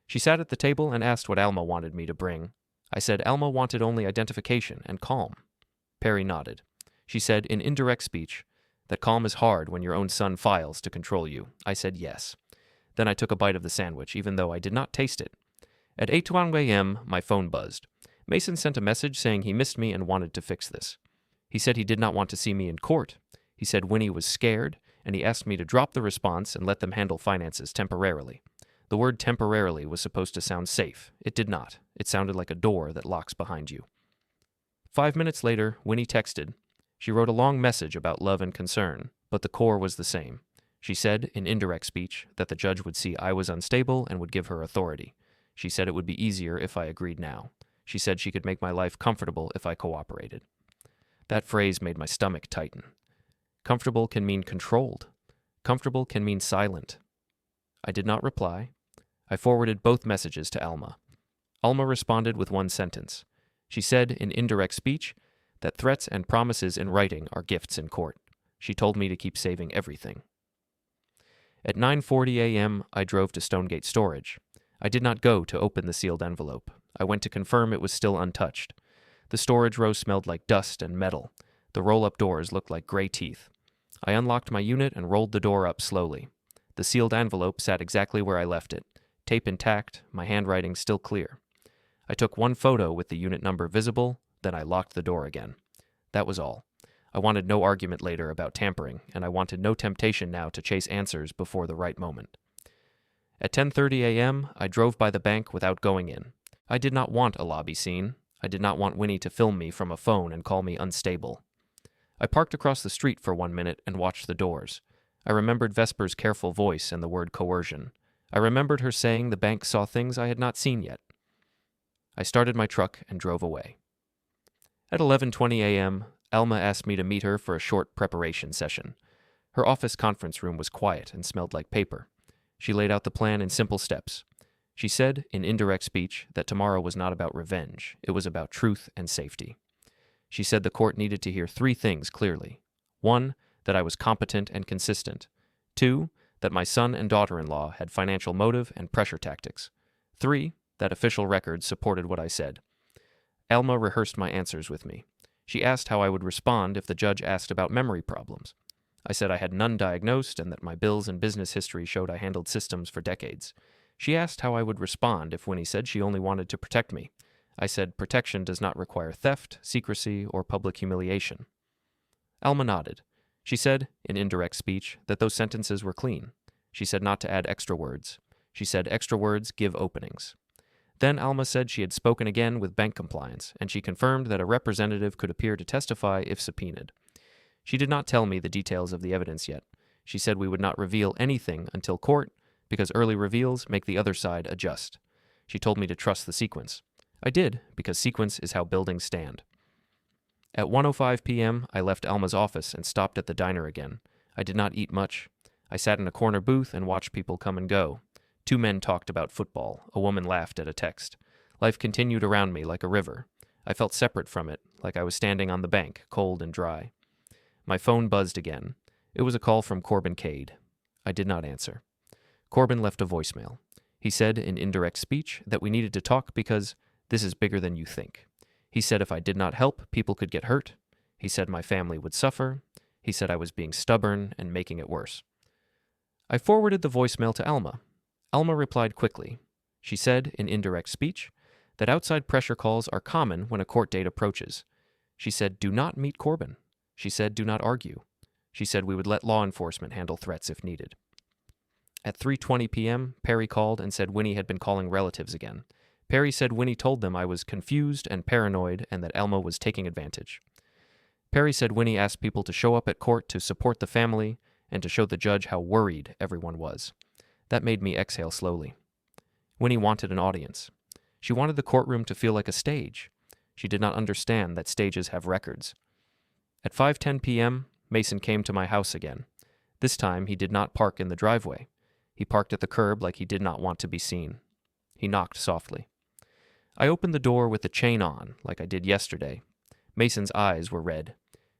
She sat at the table and asked what Alma wanted me to bring. I said Alma wanted only identification and calm. Perry nodded. She said in indirect speech that calm is hard when your own son files to control you. I said yes. Then I took a bite of the sandwich, even though I did not taste it. At 8:20 a.m., my phone buzzed. Mason sent a message saying he missed me and wanted to fix this. He said he did not want to see me in court. He said Winnie was scared, and he asked me to drop the response and let them handle finances temporarily. The word temporarily was supposed to sound safe. It did not. It sounded like a door that locks behind you. 5 minutes later, Winnie texted. She wrote a long message about love and concern, but the core was the same. She said, in indirect speech, that the judge would see I was unstable and would give her authority. She said it would be easier if I agreed now. She said she could make my life comfortable if I cooperated. That phrase made my stomach tighten. Comfortable can mean controlled. Comfortable can mean silent. I did not reply. I forwarded both messages to Alma. Alma responded with one sentence. She said, in indirect speech, that threats and promises in writing are gifts in court. She told me to keep saving everything. At 9:40 a.m., I drove to Stonegate Storage. I did not go to open the sealed envelope. I went to confirm it was still untouched. The storage row smelled like dust and metal. The roll-up doors looked like gray teeth. I unlocked my unit and rolled the door up slowly. The sealed envelope sat exactly where I left it, tape intact, my handwriting still clear. I took one photo with the unit number visible, then I locked the door again. That was all. I wanted no argument later about tampering, and I wanted no temptation now to chase answers before the right moment. At 10:30 a.m., I drove by the bank without going in. I did not want a lobby scene. I did not want Winnie to film me from a phone and call me unstable. I parked across the street for 1 minute and watched the doors. I remembered Vesper's careful voice and the word coercion. I remembered her saying the bank saw things I had not seen yet. I started my truck and drove away. At 11:20 a.m., Alma asked me to meet her for a short preparation session. Her office conference room was quiet and smelled like paper. She laid out the plan in simple steps. She said, in indirect speech, that tomorrow was not about revenge. It was about truth and safety. She said the court needed to hear 3 things clearly. 1, that I was competent and consistent. 2, that my son and daughter-in-law had financial motive and pressure tactics. 3, that official records supported what I said. Alma rehearsed my answers with me. She asked how I would respond if the judge asked about memory problems. I said I had none diagnosed and that my bills and business history showed I handled systems for decades. She asked how I would respond if Winnie said she only wanted to protect me. I said protection does not require theft, secrecy, or public humiliation. Alma nodded. She said, in indirect speech, that those sentences were clean. She said not to add extra words. She said extra words give openings. Then Alma said she had spoken again with bank compliance, and she confirmed that a representative could appear to testify if subpoenaed. She did not tell me the details of the evidence yet. She said we would not reveal anything until court, because early reveals make the other side adjust. She told me to trust the sequence. I did, because sequence is how buildings stand. At 1:05 p.m., I left Alma's office and stopped at the diner again. I did not eat much. I sat in a corner booth and watched people come and go. 2 men talked about football. A woman laughed at a text. Life continued around me like a river. I felt separate from it, like I was standing on the bank, cold and dry. My phone buzzed again. It was a call from Corbin Cade. I did not answer. Corbin left a voicemail. He said in indirect speech that we needed to talk because this is bigger than you think. He said if I did not help, people could get hurt. He said my family would suffer. He said I was being stubborn and making it worse. I forwarded the voicemail to Alma. Alma replied quickly. She said, in indirect speech, that outside pressure calls are common when a court date approaches. She said, do not meet Corbin. She said, do not argue. She said we would let law enforcement handle threats if needed. At 3:20 p.m., Perry called and said Winnie had been calling relatives again. Perry said Winnie told them I was confused and paranoid and that Alma was taking advantage. Perry said Winnie asked people to show up at court to support the family and to show the judge how worried everyone was. That made me exhale slowly. Winnie wanted an audience. She wanted the courtroom to feel like a stage. She did not understand that stages have records. At 5:10 p.m., Mason came to my house again. This time, he did not park in the driveway. He parked at the curb like he did not want to be seen. He knocked softly. I opened the door with the chain on, like I did yesterday. Mason's eyes were red.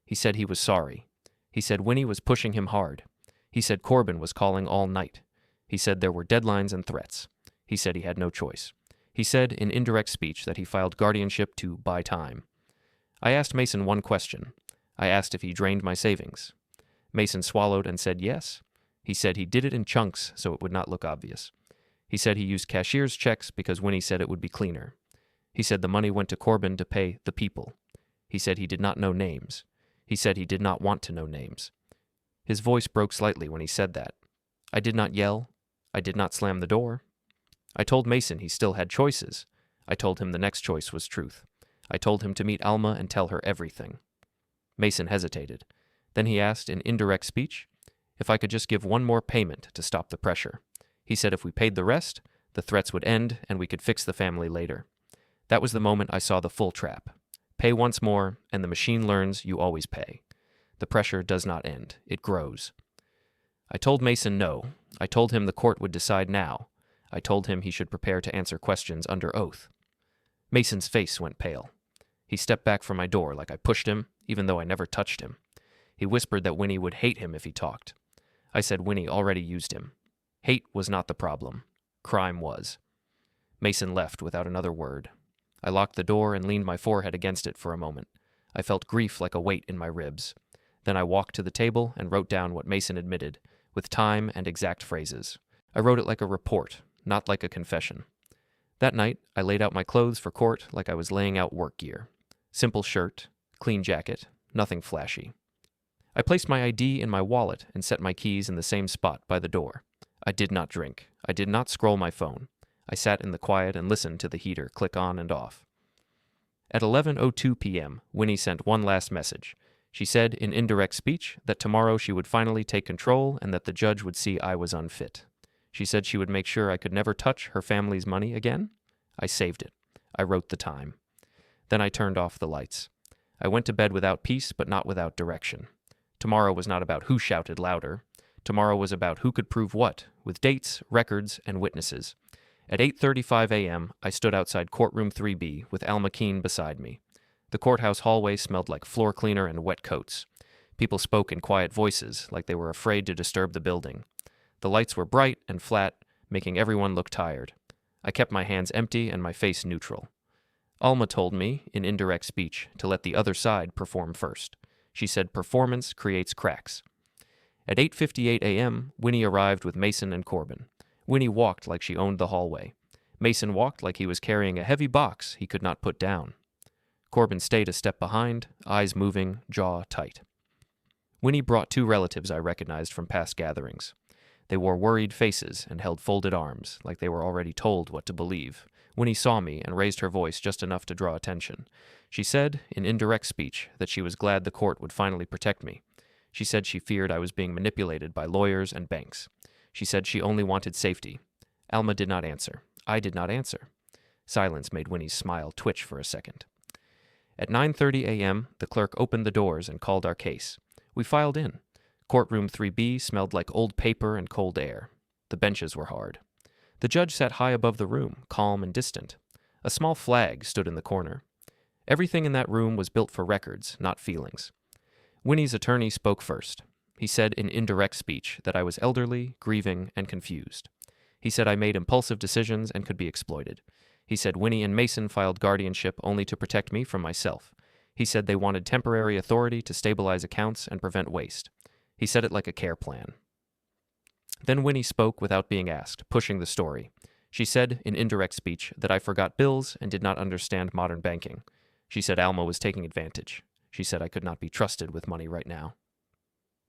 He said he was sorry. He said Winnie was pushing him hard. He said Corbin was calling all night. He said there were deadlines and threats. He said he had no choice. He said in indirect speech that he filed guardianship to buy time. I asked Mason one question. I asked if he drained my savings. Mason swallowed and said yes. He said he did it in chunks so it would not look obvious. He said he used cashier's checks because Winnie said it would be cleaner. He said the money went to Corbin to pay the people. He said he did not know names. He said he did not want to know names. His voice broke slightly when he said that. I did not yell. I did not slam the door. I told Mason he still had choices. I told him the next choice was truth. I told him to meet Alma and tell her everything. Mason hesitated. Then he asked in indirect speech, If I could just give one more payment to stop the pressure. He said if we paid the rest, the threats would end and we could fix the family later. That was the moment I saw the full trap. Pay once more, and the machine learns you always pay. The pressure does not end. It grows. I told Mason no. I told him the court would decide now. I told him he should prepare to answer questions under oath. Mason's face went pale. He stepped back from my door like I pushed him, even though I never touched him. He whispered that Winnie would hate him if he talked. I said Winnie already used him. Hate was not the problem. Crime was. Mason left without another word. I locked the door and leaned my forehead against it for a moment. I felt grief like a weight in my ribs. Then I walked to the table and wrote down what Mason admitted, with time and exact phrases. I wrote it like a report, not like a confession. That night, I laid out my clothes for court like I was laying out work gear. Simple shirt, clean jacket, nothing flashy. I placed my ID in my wallet and set my keys in the same spot by the door. I did not drink. I did not scroll my phone. I sat in the quiet and listened to the heater click on and off. At 11:02 p.m., Winnie sent one last message. She said in indirect speech that tomorrow she would finally take control and that the judge would see I was unfit. She said she would make sure I could never touch her family's money again. I saved it. I wrote the time. Then I turned off the lights. I went to bed without peace, but not without direction. Tomorrow was not about who shouted louder. Tomorrow was about who could prove what, with dates, records, and witnesses. At 8:35 a.m., I stood outside courtroom 3B with Alma Keene beside me. The courthouse hallway smelled like floor cleaner and wet coats. People spoke in quiet voices, like they were afraid to disturb the building. The lights were bright and flat, making everyone look tired. I kept my hands empty and my face neutral. Alma told me, in indirect speech, to let the other side perform first. She said performance creates cracks. At 8:58 a.m., Winnie arrived with Mason and Corbin. Winnie walked like she owned the hallway. Mason walked like he was carrying a heavy box he could not put down. Corbin stayed a step behind, eyes moving, jaw tight. Winnie brought two relatives I recognized from past gatherings. They wore worried faces and held folded arms, like they were already told what to believe. Winnie saw me and raised her voice just enough to draw attention. She said, in indirect speech, that she was glad the court would finally protect me. She said she feared I was being manipulated by lawyers and banks. She said she only wanted safety. Alma did not answer. I did not answer. Silence made Winnie's smile twitch for a second. At 9:30 a.m., the clerk opened the doors and called our case. We filed in. Courtroom 3B smelled like old paper and cold air. The benches were hard. The judge sat high above the room, calm and distant. A small flag stood in the corner. Everything in that room was built for records, not feelings. Winnie's attorney spoke first. He said in indirect speech that I was elderly, grieving, and confused. He said I made impulsive decisions and could be exploited. He said Winnie and Mason filed guardianship only to protect me from myself. He said they wanted temporary authority to stabilize accounts and prevent waste. He said it like a care plan. Then Winnie spoke without being asked, pushing the story. She said in indirect speech that I forgot bills and did not understand modern banking. She said Alma was taking advantage. She said I could not be trusted with money right now.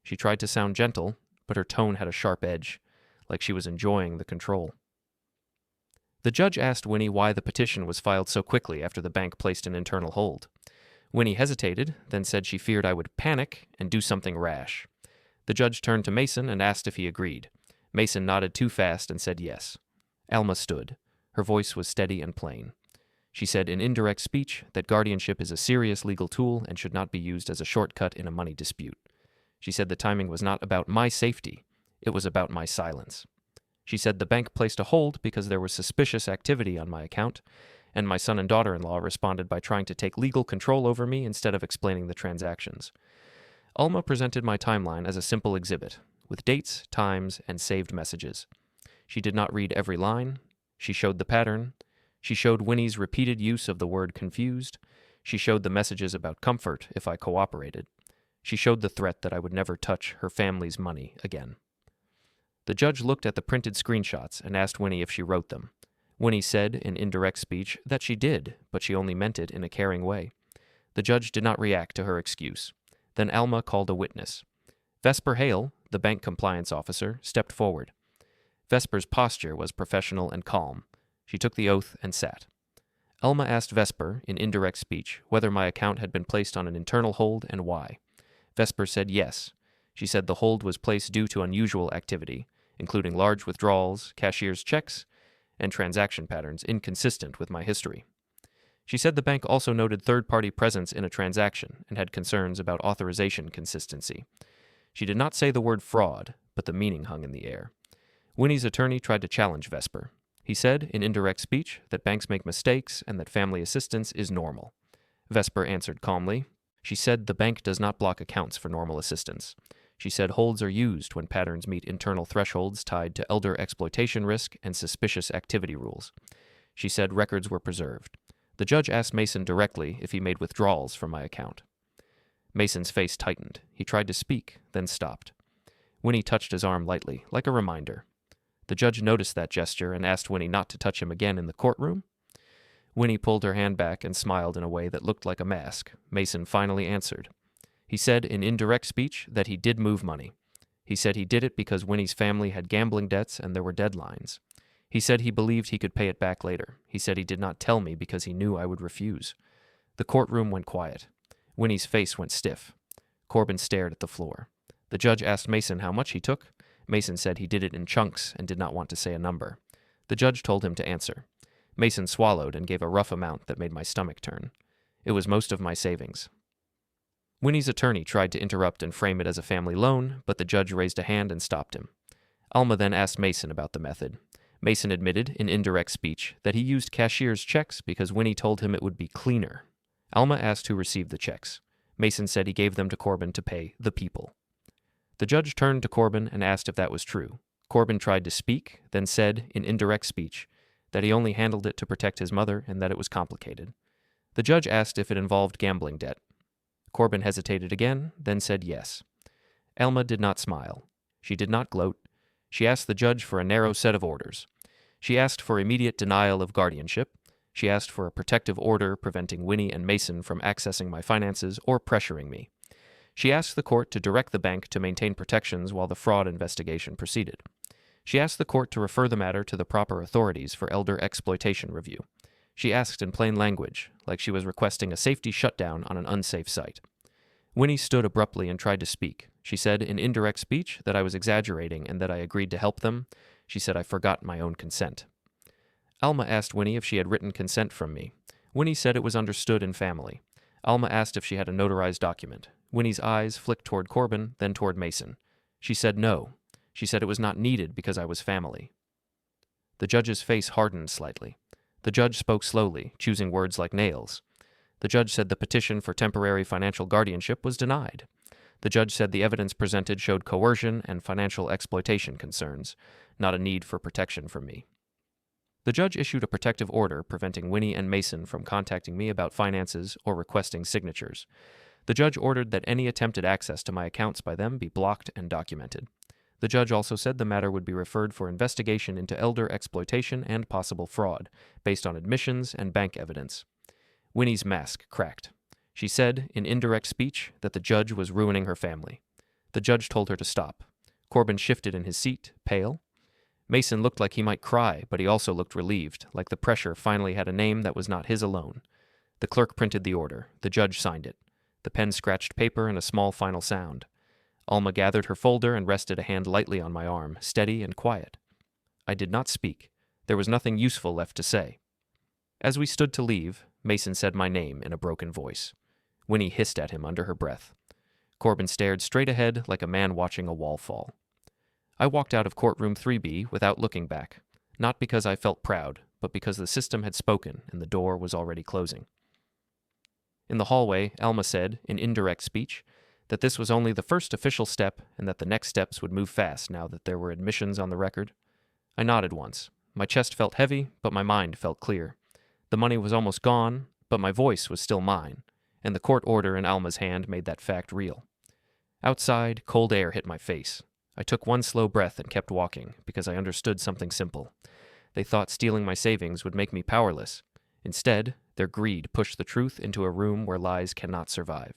She tried to sound gentle, but her tone had a sharp edge, like she was enjoying the control. The judge asked Winnie why the petition was filed so quickly after the bank placed an internal hold. Winnie hesitated, then said she feared I would panic and do something rash. The judge turned to Mason and asked if he agreed. Mason nodded too fast and said yes. Alma stood. Her voice was steady and plain. She said in indirect speech that guardianship is a serious legal tool and should not be used as a shortcut in a money dispute. She said the timing was not about my safety. It was about my silence. She said the bank placed a hold because there was suspicious activity on my account, and my son and daughter-in-law responded by trying to take legal control over me instead of explaining the transactions. Alma presented my timeline as a simple exhibit, with dates, times, and saved messages. She did not read every line. She showed the pattern. She showed Winnie's repeated use of the word confused. She showed the messages about comfort if I cooperated. She showed the threat that I would never touch her family's money again. The judge looked at the printed screenshots and asked Winnie if she wrote them. Winnie said, in indirect speech, that she did, but she only meant it in a caring way. The judge did not react to her excuse. Then Alma called a witness. Vesper Hale, the bank compliance officer, stepped forward. Vesper's posture was professional and calm. She took the oath and sat. Alma asked Vesper, in indirect speech, whether my account had been placed on an internal hold and why. Vesper said yes. She said the hold was placed due to unusual activity, including large withdrawals, cashier's checks, and transaction patterns inconsistent with my history. She said the bank also noted third-party presence in a transaction and had concerns about authorization consistency. She did not say the word fraud, but the meaning hung in the air. Winnie's attorney tried to challenge Vesper. He said, in indirect speech, that banks make mistakes and that family assistance is normal. Vesper answered calmly. She said the bank does not block accounts for normal assistance. She said holds are used when patterns meet internal thresholds tied to elder exploitation risk and suspicious activity rules. She said records were preserved. The judge asked Mason directly if he made withdrawals from my account. Mason's face tightened. He tried to speak, then stopped. Winnie touched his arm lightly, like a reminder. The judge noticed that gesture and asked Winnie not to touch him again in the courtroom. Winnie pulled her hand back and smiled in a way that looked like a mask. Mason finally answered. He said in indirect speech that he did move money. He said he did it because Winnie's family had gambling debts and there were deadlines. He said he believed he could pay it back later. He said he did not tell me because he knew I would refuse. The courtroom went quiet. Winnie's face went stiff. Corbin stared at the floor. The judge asked Mason how much he took. Mason said he did it in chunks and did not want to say a number. The judge told him to answer. Mason swallowed and gave a rough amount that made my stomach turn. It was most of my savings. Winnie's attorney tried to interrupt and frame it as a family loan, but the judge raised a hand and stopped him. Alma then asked Mason about the method. Mason admitted, in indirect speech, that he used cashier's checks because Winnie told him it would be cleaner. Alma asked who received the checks. Mason said he gave them to Corbin to pay the people. The judge turned to Corbin and asked if that was true. Corbin tried to speak, then said, in indirect speech, that he only handled it to protect his mother and that it was complicated. The judge asked if it involved gambling debt. Corbin hesitated again, then said yes. Alma did not smile. She did not gloat. She asked the judge for a narrow set of orders. She asked for immediate denial of guardianship. She asked for a protective order preventing Winnie and Mason from accessing my finances or pressuring me. She asked the court to direct the bank to maintain protections while the fraud investigation proceeded. She asked the court to refer the matter to the proper authorities for elder exploitation review. She asked in plain language, like she was requesting a safety shutdown on an unsafe site. Winnie stood abruptly and tried to speak. She said in indirect speech that I was exaggerating and that I agreed to help them. She said I forgot my own consent. Alma asked Winnie if she had written consent from me. Winnie said it was understood in family. Alma asked if she had a notarized document. Winnie's eyes flicked toward Corbin, then toward Mason. She said no. She said it was not needed because I was family. The judge's face hardened slightly. The judge spoke slowly, choosing words like nails. The judge said the petition for temporary financial guardianship was denied. The judge said the evidence presented showed coercion and financial exploitation concerns, not a need for protection from me. The judge issued a protective order preventing Winnie and Mason from contacting me about finances or requesting signatures. The judge ordered that any attempted access to my accounts by them be blocked and documented. The judge also said the matter would be referred for investigation into elder exploitation and possible fraud, based on admissions and bank evidence. Winnie's mask cracked. She said, in indirect speech, that the judge was ruining her family. The judge told her to stop. Corbin shifted in his seat, pale. Mason looked like he might cry, but he also looked relieved, like the pressure finally had a name that was not his alone. The clerk printed the order. The judge signed it. The pen scratched paper in a small final sound. Alma gathered her folder and rested a hand lightly on my arm, steady and quiet. I did not speak. There was nothing useful left to say. As we stood to leave, Mason said my name in a broken voice. Winnie hissed at him under her breath. Corbin stared straight ahead like a man watching a wall fall. I walked out of courtroom 3B without looking back, not because I felt proud, but because the system had spoken and the door was already closing. In the hallway, Alma said, in indirect speech, that this was only the first official step and that the next steps would move fast now that there were admissions on the record. I nodded once. My chest felt heavy, but my mind felt clear. The money was almost gone, but my voice was still mine, and the court order in Alma's hand made that fact real. Outside, cold air hit my face. I took one slow breath and kept walking, because I understood something simple. They thought stealing my savings would make me powerless. Instead, their greed pushed the truth into a room where lies cannot survive.